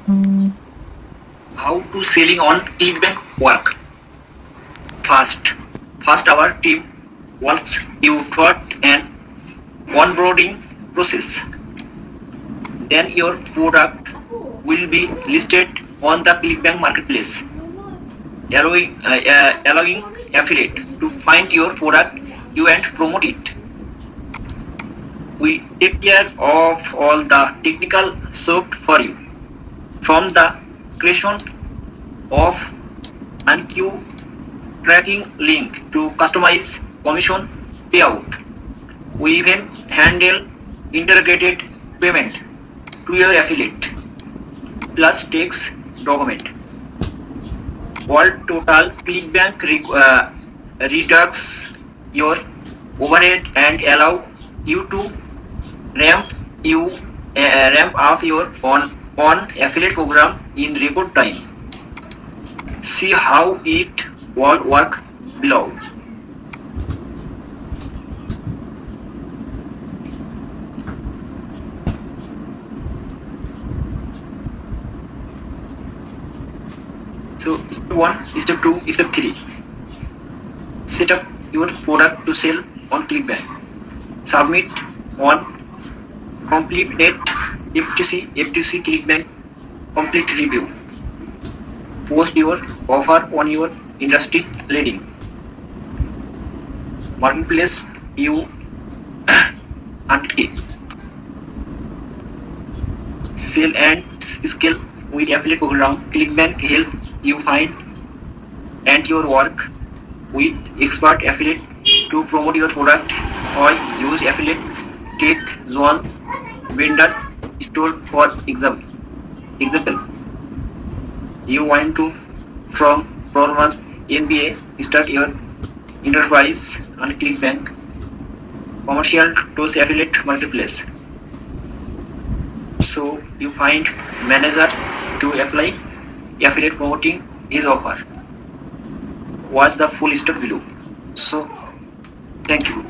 How to selling on Clickbank work? First our team walks you through an onboarding process. Then your product will be listed on the Clickbank marketplace, allowing affiliate to find your product you and promote it. We take care of all the technical support for you, from the creation of and queue tracking link to customize commission payout. We even handle integrated payment to your affiliate plus tax document. All total Clickbank reduces your overhead and allow you to ramp up your on affiliate program in record time. See how it will work below. So step 1, step 2, step 3. Set up your product to sell on Clickbank. Submit on complete net FTC Clickbank complete review. Post your offer on your industry leading marketplace you undertake. Sell and scale with affiliate program. Clickbank help you find and your work with expert affiliate to promote your product, or use affiliate take zone vendor store for example. You want to from performance NBA start your enterprise on Clickbank commercial tools affiliate marketplace. So you find manager to apply affiliate promoting his offer. Watch the full step below. So thank you.